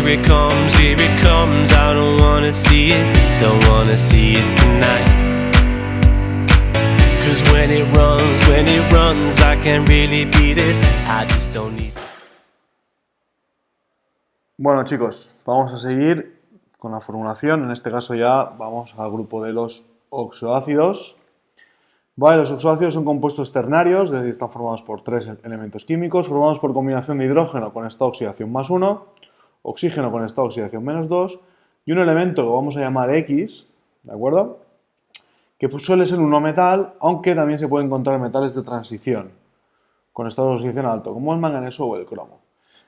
here it comes, I don't wanna see it tonight. Cause when it runs, I can't really beat it, I just don't need it. Bueno chicos, vamos a seguir con la formulación. En este caso ya vamos al grupo de los oxoácidos. Vale, los oxoácidos son compuestos ternarios, es decir, están formados por tres elementos químicos, formados por combinación de hidrógeno con estado de oxidación más 1, oxígeno con estado de oxidación menos 2, y un elemento que vamos a llamar X, ¿de acuerdo? Que suele ser un no metal, aunque también se pueden encontrar metales de transición con estado de oxidación alto, como el manganeso o el cromo.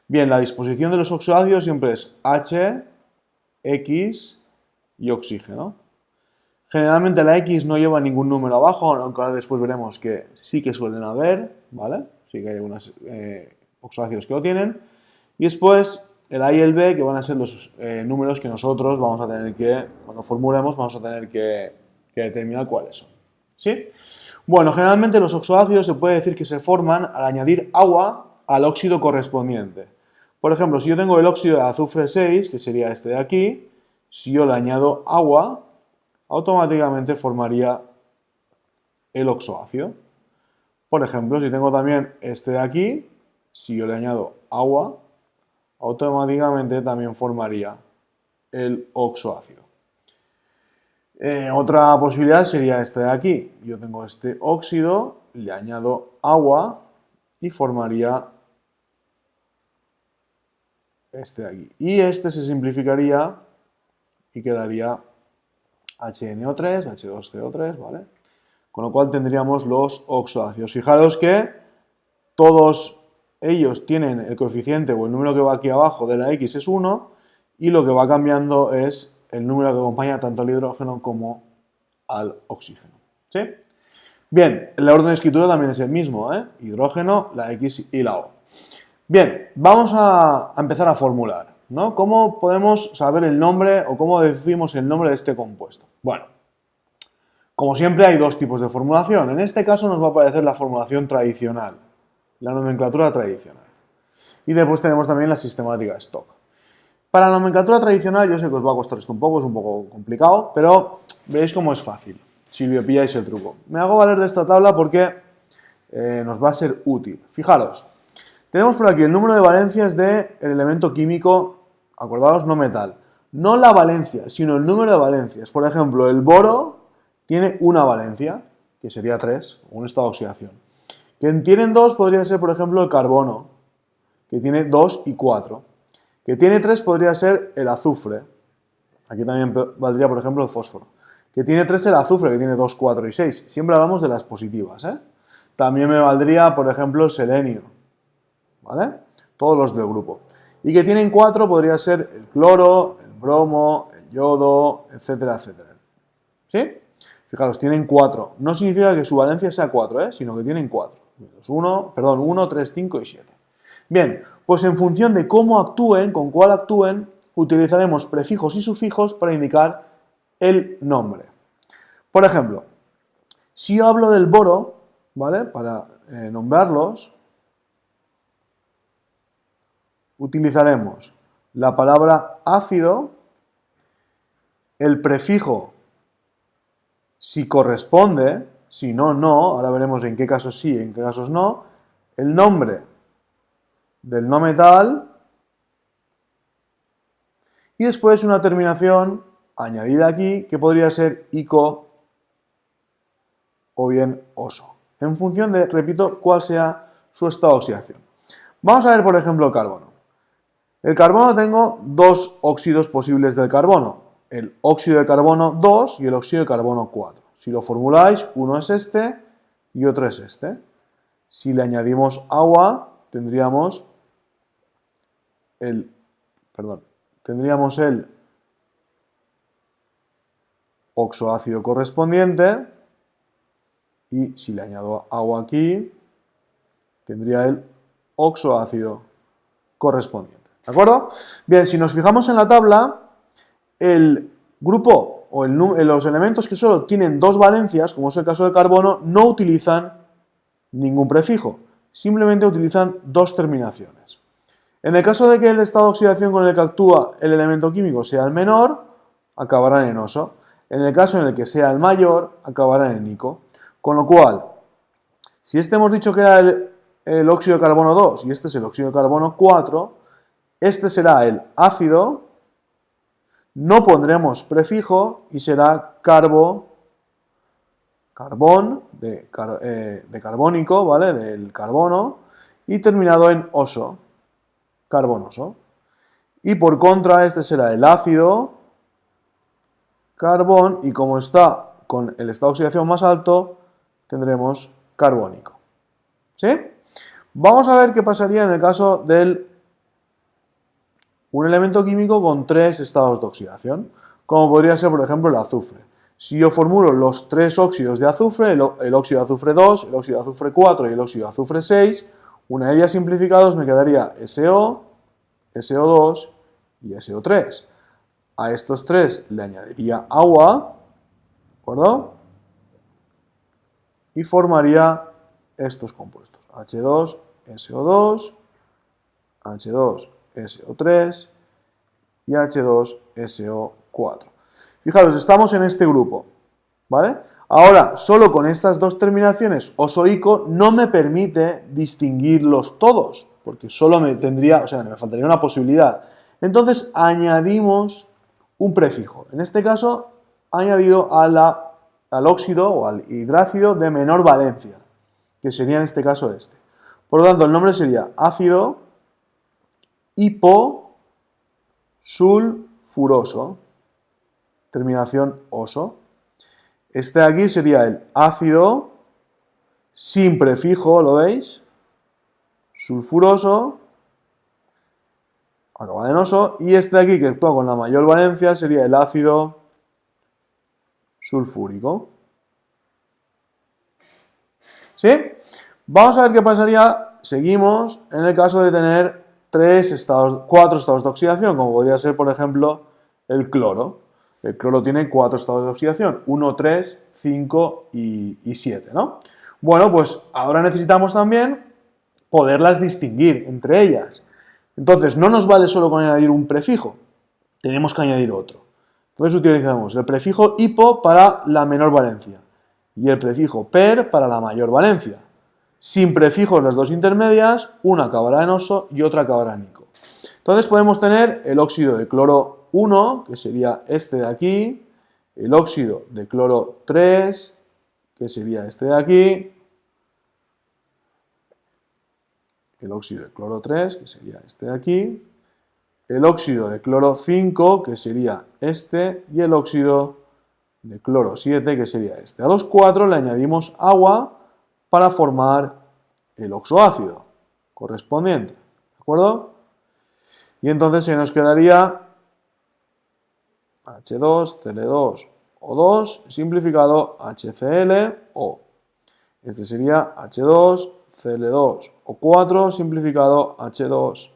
Bien, la disposición de los oxoácidos siempre es H, X y oxígeno. Generalmente la X no lleva ningún número abajo, aunque ahora después veremos que sí que suelen haber, ¿vale? Sí que hay algunos oxoácidos que lo tienen. Y después el A y el B, que van a ser los números que nosotros vamos a tener que, cuando formulemos, vamos a tener que determinar cuáles son. ¿Sí? Bueno, generalmente los oxoácidos se puede decir que se forman al añadir agua al óxido correspondiente. Por ejemplo, si yo tengo el óxido de azufre 6, que sería este de aquí, si yo le añado agua, automáticamente formaría el oxoácido. Por ejemplo, si tengo también este de aquí, si yo le añado agua, automáticamente también formaría el oxoácido. Otra posibilidad sería este de aquí. Yo tengo este óxido, le añado agua y formaría este de aquí. Y este se simplificaría y quedaría HNO3, H2CO3, ¿vale? Con lo cual tendríamos los oxoácidos. Fijaros que todos ellos tienen el coeficiente o el número que va aquí abajo de la X es 1 y lo que va cambiando es el número que acompaña tanto al hidrógeno como al oxígeno. ¿Sí? Bien, el orden de escritura también es el mismo, ¿eh? Hidrógeno, la X y la O. Bien, vamos a empezar a formular, ¿no? ¿Cómo podemos saber el nombre o cómo decimos el nombre de este compuesto? Bueno, como siempre hay dos tipos de formulación. En este caso nos va a aparecer la formulación tradicional, la nomenclatura tradicional. Y después tenemos también la sistemática stock. Para la nomenclatura tradicional yo sé que os va a costar esto un poco, es un poco complicado, pero veis cómo es fácil, si lo pilláis el truco. Me hago valer de esta tabla porque nos va a ser útil. Fijaros. Tenemos por aquí el número de valencias del elemento químico, acordaos, no metal. No la valencia, sino el número de valencias. Por ejemplo, el boro tiene una valencia, que sería 3, un estado de oxidación. Quien tienen 2 podría ser, por ejemplo, el carbono, que tiene 2 y 4. Que tiene 3 podría ser el azufre. Aquí también valdría, por ejemplo, el fósforo. Que tiene 3 el azufre, que tiene 2, 4 y 6. Siempre hablamos de las positivas, ¿eh? También me valdría, por ejemplo, el selenio. ¿Vale? Todos los del grupo. Y que tienen 4 podría ser el cloro, el bromo, el yodo, etcétera, etcétera. ¿Sí? Fijaros, tienen 4. No significa que su valencia sea 4, sino que tienen 4. 1, 3, 5 y 7. Bien, pues en función de cómo actúen, con cuál actúen, utilizaremos prefijos y sufijos para indicar el nombre. Por ejemplo, si yo hablo del boro, ¿vale? Para nombrarlos, utilizaremos la palabra ácido, el prefijo si corresponde, si no, no, ahora veremos en qué casos sí, en qué casos no, el nombre del no metal y después una terminación añadida aquí que podría ser ico o bien oso, en función de, repito, cuál sea su estado de oxidación. Vamos a ver, por ejemplo, el carbono. El carbono tengo dos óxidos posibles del carbono, el óxido de carbono 2 y el óxido de carbono 4. Si lo formuláis, uno es este y otro es este. Si le añadimos agua, tendríamos el oxoácido correspondiente y si le añado agua aquí, tendría el oxoácido correspondiente. ¿De acuerdo? Bien, si nos fijamos en la tabla, el grupo o los elementos que solo tienen dos valencias, como es el caso del carbono, no utilizan ningún prefijo, simplemente utilizan dos terminaciones. En el caso de que el estado de oxidación con el que actúa el elemento químico sea el menor, acabará en oso. En el caso en el que sea el mayor, acabará en ico. Con lo cual, si este hemos dicho que era el óxido de carbono 2 y este es el óxido de carbono 4, este será el ácido, no pondremos prefijo y será carbón de carbónico, ¿vale? Del carbono, y terminado en oso, carbonoso. Y por contra, este será el ácido, carbón, y como está con el estado de oxidación más alto, tendremos carbónico. ¿Sí? Vamos a ver qué pasaría en el caso de un elemento químico con 3 estados de oxidación, como podría ser, por ejemplo, el azufre. Si yo formulo los 3 óxidos de azufre, el óxido de azufre 2, el óxido de azufre 4 y el óxido de azufre 6, una de ellas simplificados me quedaría SO, SO2 y SO3. A estos 3 le añadiría agua, ¿de acuerdo? Y formaría estos compuestos, H2, SO2, H2, SO3 y H2, SO4. Fijaros, estamos en este grupo, ¿vale? Ahora, solo con estas dos terminaciones, oso-ico, no me permite distinguirlos todos, porque solo me faltaría una posibilidad. Entonces, añadimos un prefijo. En este caso, añadido al óxido o al hidrácido de menor valencia, que sería en este caso este. Por lo tanto, el nombre sería ácido hiposulfuroso, terminación oso. Este de aquí sería el ácido sin prefijo, ¿lo veis? Sulfuroso, acaba en oso, y este de aquí que actúa con la mayor valencia sería el ácido sulfúrico. ¿Sí? Vamos a ver qué pasaría, seguimos, en el caso de tener 4 estados de oxidación, como podría ser, por ejemplo, el cloro. El cloro tiene 4 estados de oxidación, 1, 3, 5 y 7, ¿no? Bueno, pues ahora necesitamos también poderlas distinguir entre ellas. Entonces, no nos vale solo con añadir un prefijo, tenemos que añadir otro. Entonces utilizamos el prefijo hipo para la menor valencia y el prefijo per para la mayor valencia. Sin prefijos las dos intermedias, una acabará en oso y otra acabará en ico. Entonces podemos tener el óxido de cloro 1, que sería este de aquí, el óxido de cloro 3, que sería este de aquí, el óxido de cloro 3, que sería este de aquí, el óxido de cloro 5, que sería este, y el óxido de cloro 7, que sería este. A los 4 le añadimos agua para formar el oxoácido correspondiente, ¿de acuerdo? Y entonces se nos quedaría H2, Cl2, O2, simplificado HCl-O. Este sería H2, Cl2, O4, simplificado HCl2,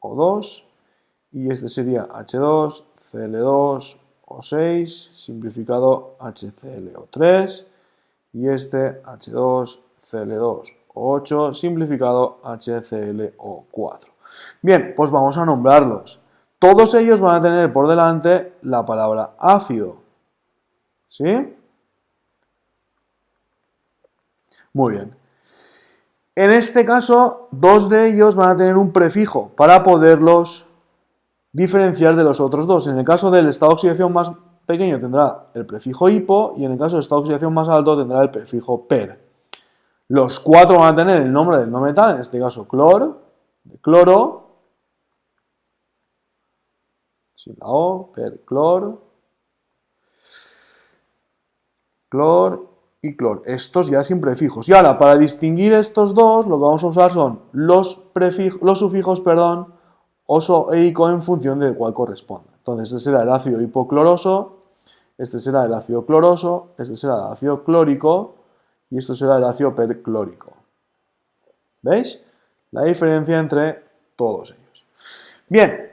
O2, y este sería H2, Cl2, O6, simplificado HClO3, y este H2, Cl2, O8, simplificado HClO4. Bien, pues vamos a nombrarlos. Todos ellos van a tener por delante la palabra ácido. ¿Sí? Muy bien. En este caso, dos de ellos van a tener un prefijo para poderlos diferenciar de los otros dos. En el caso del estado de oxidación más pequeño tendrá el prefijo hipo y en el caso del estado de oxidación más alto tendrá el prefijo per. Los 4 van a tener el nombre del no metal, en este caso clor, de cloro, sin la O, per, clor y clor. Estos ya sin prefijos. Y ahora, para distinguir estos dos, lo que vamos a usar son los sufijos, oso e ico en función de cuál corresponda. Entonces, este será el ácido hipocloroso, este será el ácido cloroso, este será el ácido clórico y esto será el ácido perclórico. ¿Veis? La diferencia entre todos ellos. Bien,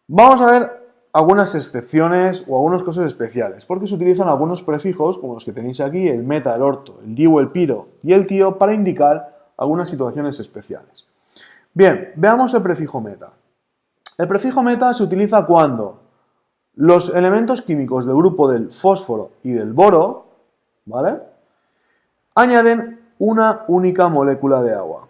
vamos a ver algunas excepciones o algunos casos especiales, porque se utilizan algunos prefijos, como los que tenéis aquí, el meta, el orto, el diu, el piro y el tío, para indicar algunas situaciones especiales. Bien, veamos el prefijo meta. El prefijo meta se utiliza cuando los elementos químicos del grupo del fósforo y del boro, ¿vale?, añaden una única molécula de agua.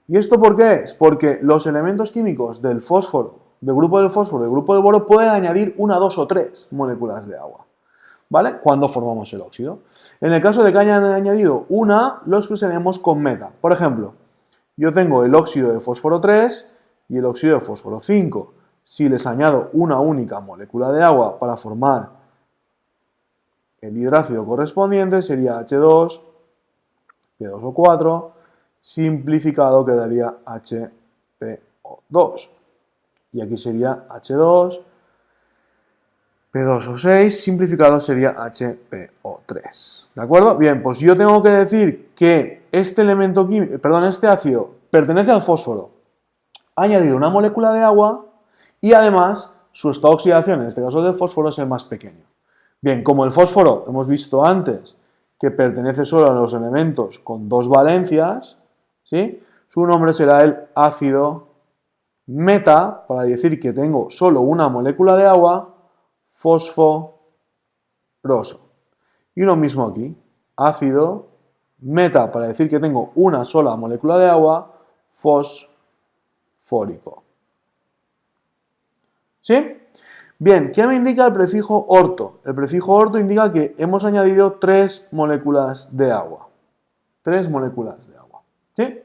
¿Y esto por qué es? Porque los elementos químicos del fósforo, del grupo del fósforo, del grupo del boro, pueden añadir una, dos o tres moléculas de agua, ¿vale?, cuando formamos el óxido. En el caso de que hayan añadido una, lo expresaremos con meta. Por ejemplo, yo tengo el óxido de fósforo 3 y el óxido de fósforo 5. Si les añado una única molécula de agua para formar el hidrácido correspondiente, sería H2, P2O4, simplificado quedaría HPO2. Y aquí sería H2, P2O6, simplificado sería HPO3. ¿De acuerdo? Bien, pues yo tengo que decir que este elemento químico, este ácido pertenece al fósforo, ha añadido una molécula de agua y además su estado de oxidación, en este caso del fósforo, es el más pequeño. Bien, como el fósforo hemos visto antes que pertenece solo a los elementos con dos valencias, ¿sí?, su nombre será el ácido meta, para decir que tengo solo una molécula de agua, fosforoso. Y lo mismo aquí, ácido meta, para decir que tengo una sola molécula de agua, fosfórico. ¿Sí? Bien, ¿qué me indica el prefijo orto? El prefijo orto indica que hemos añadido 3 moléculas de agua. 3 moléculas de agua. ¿Sí?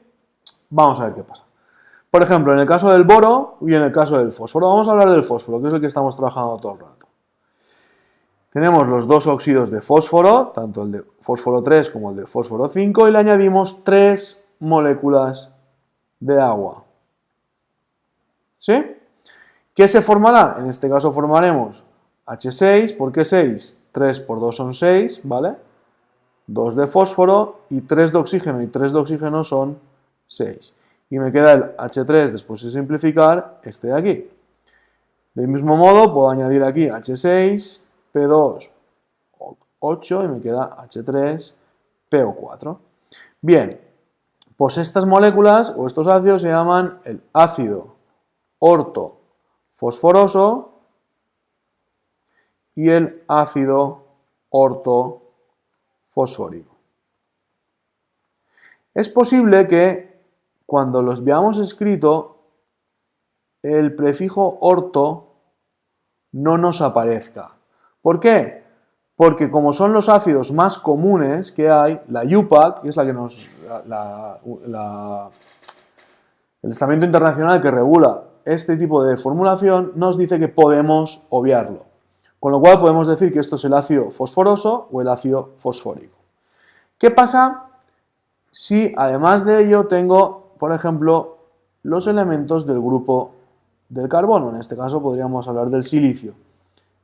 Vamos a ver qué pasa. Por ejemplo, en el caso del boro y en el caso del fósforo. Vamos a hablar del fósforo, que es el que estamos trabajando todo el rato. Tenemos los dos óxidos de fósforo, tanto el de fósforo 3 como el de fósforo 5, y le añadimos 3 moléculas de agua. ¿Sí? ¿Qué se formará? En este caso formaremos H6, ¿por qué 6? 3 por 2 son 6, ¿vale? 2 de fósforo y 3 de oxígeno, y 3 de oxígeno son 6. Y me queda el H3, después de simplificar, este de aquí. Del mismo modo, puedo añadir aquí H6, P2, 8, y me queda H3, PO4. Bien, pues estas moléculas o estos ácidos se llaman el ácido ortofosforoso y el ácido ortofosfórico. Es posible que cuando los veamos escrito, el prefijo orto no nos aparezca. ¿Por qué? Porque como son los ácidos más comunes que hay, la IUPAC, que es la que el estamento internacional que regula este tipo de formulación, nos dice que podemos obviarlo. Con lo cual podemos decir que esto es el ácido fosforoso o el ácido fosfórico. ¿Qué pasa si además de ello tengo, por ejemplo, los elementos del grupo del carbono? En este caso podríamos hablar del silicio.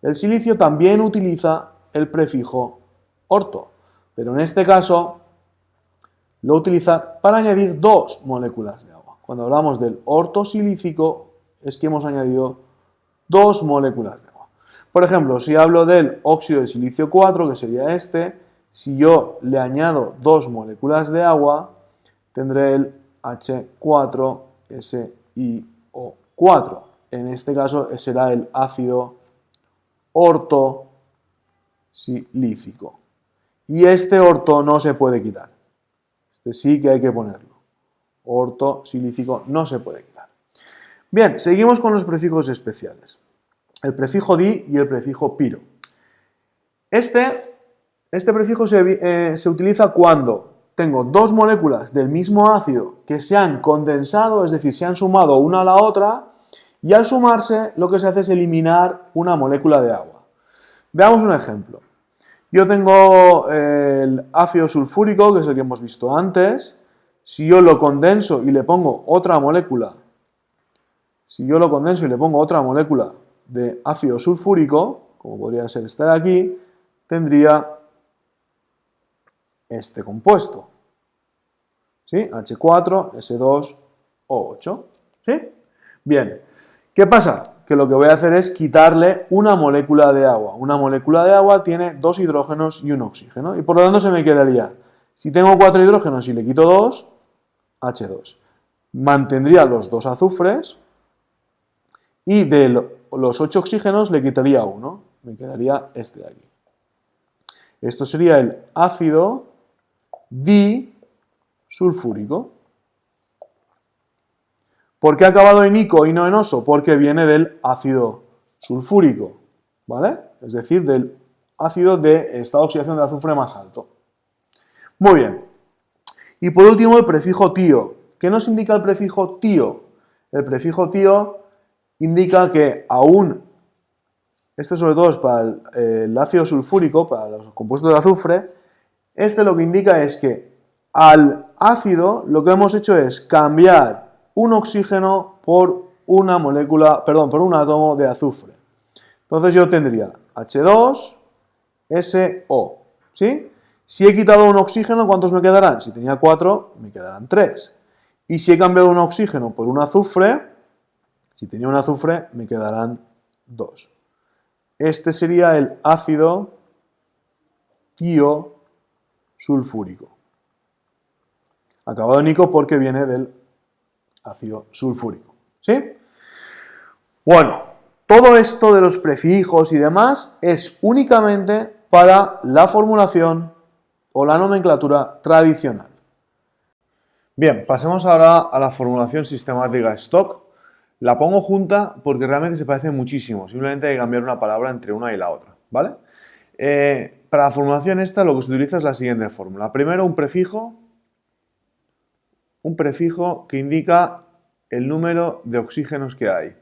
El silicio también utiliza el prefijo orto, pero en este caso lo utiliza para añadir 2 moléculas de agua. Cuando hablamos del ortosilícico es que hemos añadido 2 moléculas de agua. Por ejemplo, si hablo del óxido de silicio 4, que sería este, si yo le añado 2 moléculas de agua, tendré el H4SiO4. En este caso será el ácido ortosilícico. Y este orto no se puede quitar. Este sí que hay que ponerlo. Ortosilícico no se puede quitar. Bien, seguimos con los prefijos especiales. El prefijo di y el prefijo piro. Este prefijo se utiliza cuando tengo 2 moléculas del mismo ácido que se han condensado, es decir, se han sumado una a la otra, y al sumarse lo que se hace es eliminar una molécula de agua. Veamos un ejemplo. Yo tengo el ácido sulfúrico, que es el que hemos visto antes. Si yo lo condenso y le pongo otra molécula, de ácido sulfúrico, como podría ser este de aquí, tendría este compuesto. ¿Sí? H4, S2, O8. ¿Sí? Bien. ¿Qué pasa? que lo que voy a hacer es quitarle una molécula de agua. Una molécula de agua tiene 2 hidrógenos y un oxígeno. Y por lo tanto se me quedaría, si tengo 4 hidrógenos y le quito 2, H2. Mantendría los 2 azufres y de los 8 oxígenos le quitaría 1. Me quedaría este de aquí. Esto sería el ácido disulfúrico. ¿Por qué ha acabado en ico y no en oso? Porque viene del ácido sulfúrico, ¿vale? Es decir, del ácido de estado de oxidación de azufre más alto. Muy bien. Y por último, el prefijo tío. ¿Qué nos indica el prefijo tío? El prefijo tío indica que aún, este sobre todo es para el ácido sulfúrico, para los compuestos de azufre, este lo que indica es que al ácido lo que hemos hecho es cambiar un oxígeno por una molécula, perdón, por un átomo de azufre. Entonces yo tendría H2SO, ¿sí? Si he quitado un oxígeno, ¿cuántos me quedarán? Si tenía 4, me quedarán 3. Y si he cambiado un oxígeno por un azufre, si tenía un azufre, me quedarán 2. Este sería el ácido tiosulfúrico. Acabado en ico porque viene del ácido sulfúrico. ¿Sí? Bueno, todo esto de los prefijos y demás es únicamente para la formulación o la nomenclatura tradicional. Bien, pasemos ahora a la formulación sistemática stock. La pongo junta porque realmente se parece muchísimo. Simplemente hay que cambiar una palabra entre una y la otra, ¿vale? Para la formulación esta lo que se utiliza es la siguiente fórmula. Primero un prefijo que indica el número de oxígenos que hay.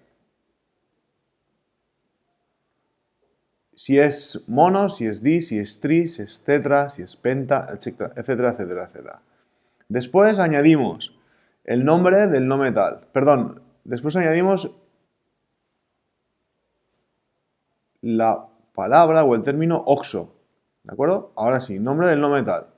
Si es mono, si es di, si es tri, si es tetra, si es penta, etcétera, etcétera, etcétera, etcétera. Después añadimos el nombre del no metal. Perdón, después añadimos la palabra o el término oxo. ¿De acuerdo? Ahora sí, nombre del no metal.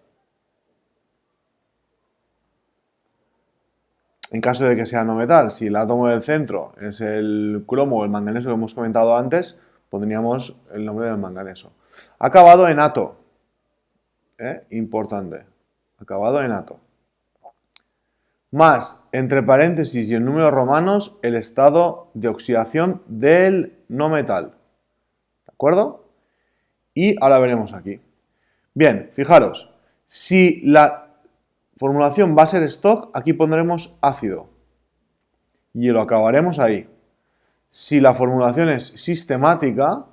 En caso de que sea no metal, si el átomo del centro es el cromo o el manganeso que hemos comentado antes, pondríamos el nombre del manganeso. Acabado en ato. Importante. Acabado en ato. Más, entre paréntesis y en números romanos, el estado de oxidación del no metal. ¿De acuerdo? Y ahora veremos aquí. Bien, fijaros, si la formulación va a ser stock, aquí pondremos ácido. Y lo acabaremos ahí. Si la formulación es sistemática,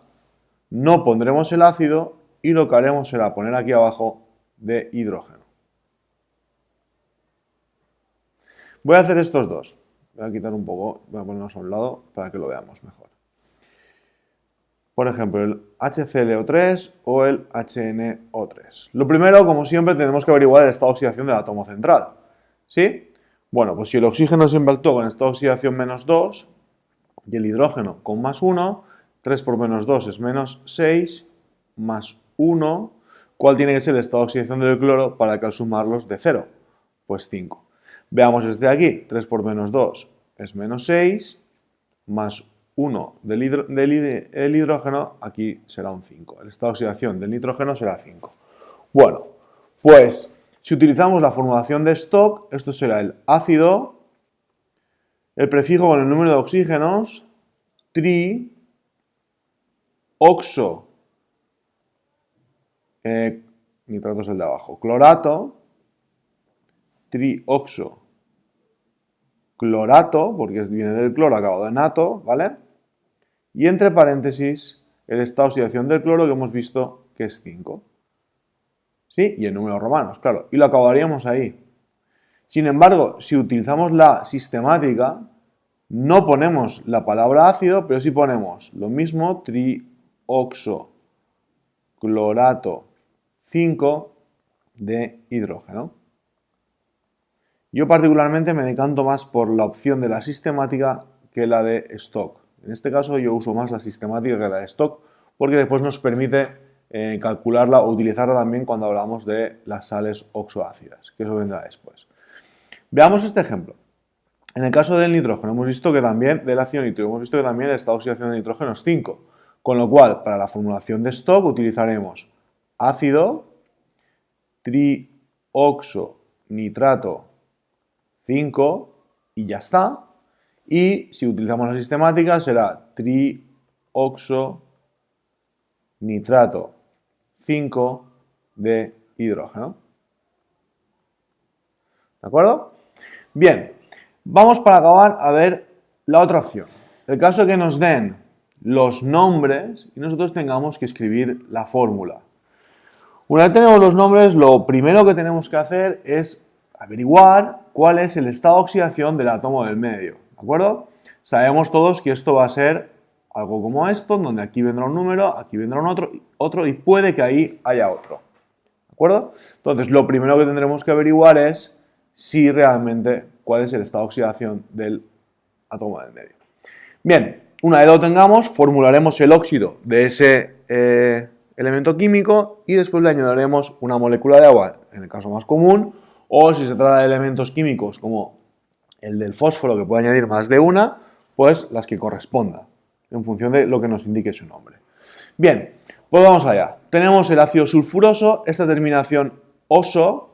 no pondremos el ácido y lo que haremos será poner aquí abajo de hidrógeno. Voy a hacer estos dos. Voy a quitar un poco, voy a ponernos a un lado para que lo veamos mejor. Por ejemplo, el HClO3 o el HNO3. Lo primero, como siempre, tenemos que averiguar el estado de oxidación del átomo central. ¿Sí? Bueno, pues si el oxígeno siempre actúa con estado de oxidación menos 2 y el hidrógeno con más 1, 3 por menos 2 es menos 6, más 1, ¿cuál tiene que ser el estado de oxidación del cloro para que al sumarlos de 0? Pues 5. Veamos desde aquí, 3 por menos 2 es menos 6, más 1 del hidrógeno, aquí será un 5. El estado de oxidación del nitrógeno será 5. Bueno, pues si utilizamos la formulación de stock, esto será el ácido, el prefijo con el número de oxígenos, tri, oxo, nitrato es el de abajo, clorato, trioxo, clorato, porque viene del cloro acabado en ato, ¿vale? Y entre paréntesis, el estado de oxidación del cloro que hemos visto que es 5. ¿Sí? Y en números romanos, claro. Y lo acabaríamos ahí. Sin embargo, si utilizamos la sistemática, no ponemos la palabra ácido, pero sí ponemos lo mismo, trioxo, clorato, 5 de hidrógeno. Yo particularmente me decanto más por la opción de la sistemática que la de stock. En este caso yo uso más la sistemática que la de stock porque después nos permite calcularla o utilizarla también cuando hablamos de las sales oxoácidas, que eso vendrá después. Veamos este ejemplo. En el caso del nitrógeno, hemos visto que también, del ácido nítrico, hemos visto que también el estado de oxidación de nitrógeno es 5. Con lo cual, para la formulación de stock utilizaremos ácido, trioxonitrato 5 y ya está. Y si utilizamos la sistemática será trioxonitrato 5 de hidrógeno. ¿De acuerdo? Bien, vamos para acabar a ver la otra opción. El caso de que nos den los nombres y nosotros tengamos que escribir la fórmula. Una vez tenemos los nombres, lo primero que tenemos que hacer es averiguar cuál es el estado de oxidación del átomo del medio. ¿De acuerdo? Sabemos todos que esto va a ser algo como esto, donde aquí vendrá un número, aquí vendrá un otro y puede que ahí haya otro. ¿De acuerdo? Entonces, lo primero que tendremos que averiguar es si realmente cuál es el estado de oxidación del átomo del medio. Bien, una vez lo tengamos, formularemos el óxido de ese elemento químico y después le añadiremos una molécula de agua, en el caso más común, o si se trata de elementos químicos como el del fósforo, que puede añadir más de una, pues las que corresponda, en función de lo que nos indique su nombre. Bien, pues vamos allá. Tenemos el ácido sulfuroso, esta terminación oso,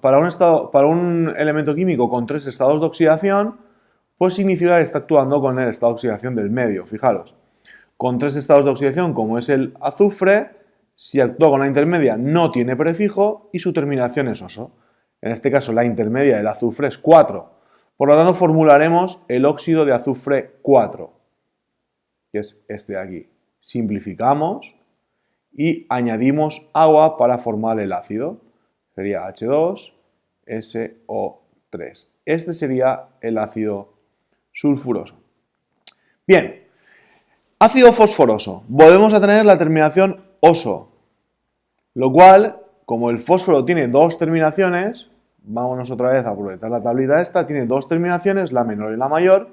para un elemento químico con 3 estados de oxidación, pues significa que está actuando con el estado de oxidación del medio. Fijaros, con 3 estados de oxidación, como es el azufre, si actúa con la intermedia no tiene prefijo y su terminación es oso. En este caso, la intermedia del azufre es 4. Por lo tanto, formularemos el óxido de azufre 4, que es este de aquí. Simplificamos y añadimos agua para formar el ácido. Sería H2SO3. Este sería el ácido sulfuroso. Bien, ácido fosforoso. Volvemos a tener la terminación oso, lo cual, como el fósforo tiene 2 terminaciones, vámonos otra vez a aprovechar la tablita esta, tiene 2 terminaciones, la menor y la mayor.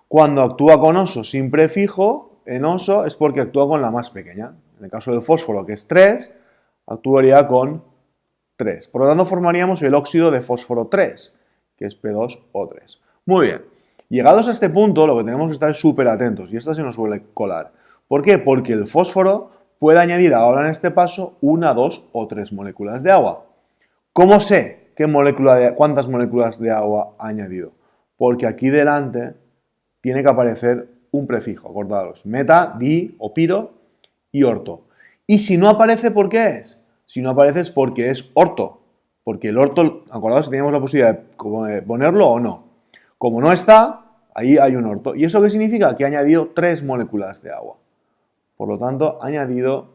Cuando actúa con oso sin prefijo, en oso es porque actúa con la más pequeña. En el caso del fósforo, que es 3, actuaría con 3. Por lo tanto, formaríamos el óxido de fósforo 3, que es P2O3. Muy bien. Llegados a este punto, lo que tenemos que estar es súper atentos, y esta se nos suele colar. ¿Por qué? Porque el fósforo puede añadir ahora en este paso 1, 2 o 3 moléculas de agua. ¿Cómo sé cuántas moléculas de agua ha añadido? Porque aquí delante tiene que aparecer un prefijo, acordaros, meta, di o piro y orto. Y si no aparece, ¿por qué es? Si no aparece es porque es orto, porque el orto, acordaos que teníamos la posibilidad de ponerlo o no. Como no está, ahí hay un orto. ¿Y eso qué significa? Que ha añadido 3 moléculas de agua. Por lo tanto, ha añadido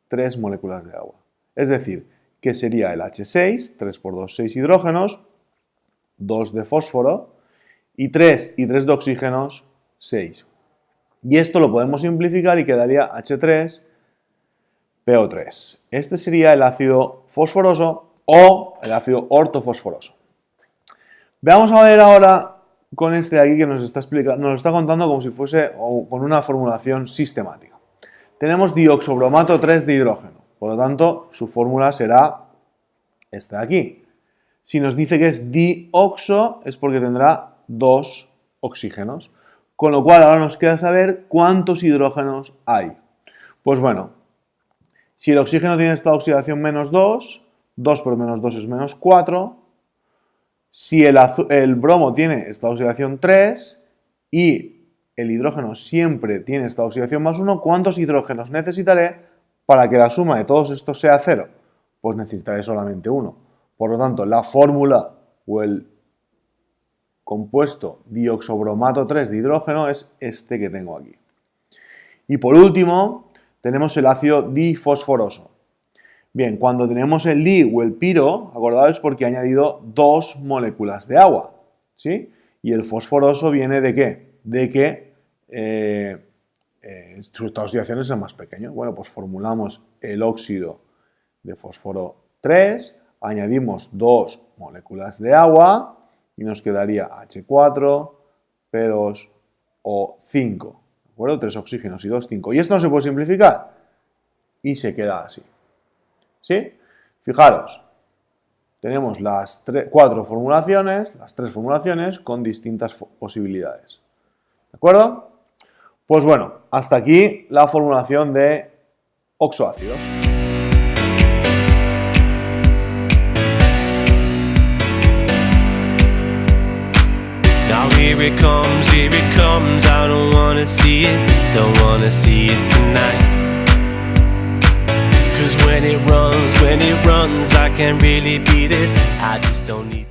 3 moléculas de agua. Es decir, que sería el H6, 3 por 2, 6 hidrógenos, 2 de fósforo, y 3 de oxígenos, 6. Y esto lo podemos simplificar y quedaría H3PO3. Este sería el ácido fosforoso o el ácido ortofosforoso. Veamos a ver ahora con este de aquí que nos está contando como si fuese o con una formulación sistemática. Tenemos dioxobromato 3 de hidrógeno, por lo tanto su fórmula será esta de aquí. Si nos dice que es dioxo es porque tendrá 2 oxígenos, con lo cual ahora nos queda saber cuántos hidrógenos hay. Pues bueno, si el oxígeno tiene estado de oxidación menos 2, 2 por menos 2 es menos 4. Si el bromo tiene estado de oxidación 3 y el hidrógeno siempre tiene estado de oxidación más 1, ¿cuántos hidrógenos necesitaré para que la suma de todos estos sea 0? Pues necesitaré solamente 1. Por lo tanto, la fórmula o el compuesto dioxobromato 3 de hidrógeno es este que tengo aquí. Y por último, tenemos el ácido difosforoso. Bien, cuando tenemos el di o el piro, acordaos porque ha añadido 2 moléculas de agua, ¿sí? Y el fosforoso viene ¿de qué? De que su estado de oxidación es el más pequeño. Bueno, pues formulamos el óxido de fósforo 3, añadimos 2 moléculas de agua y nos quedaría H4, P2O5. ¿De acuerdo? 3 oxígenos y 2, 5. Y esto no se puede simplificar y se queda así. ¿Sí? Fijaros, tenemos las 4 formulaciones, las 3 formulaciones con distintas posibilidades. ¿De acuerdo? Pues bueno, hasta aquí la formulación de oxoácidos. Now here it comes, I don't wanna see it tonight. 'Cause when it runs, I can't really beat it, I just don't need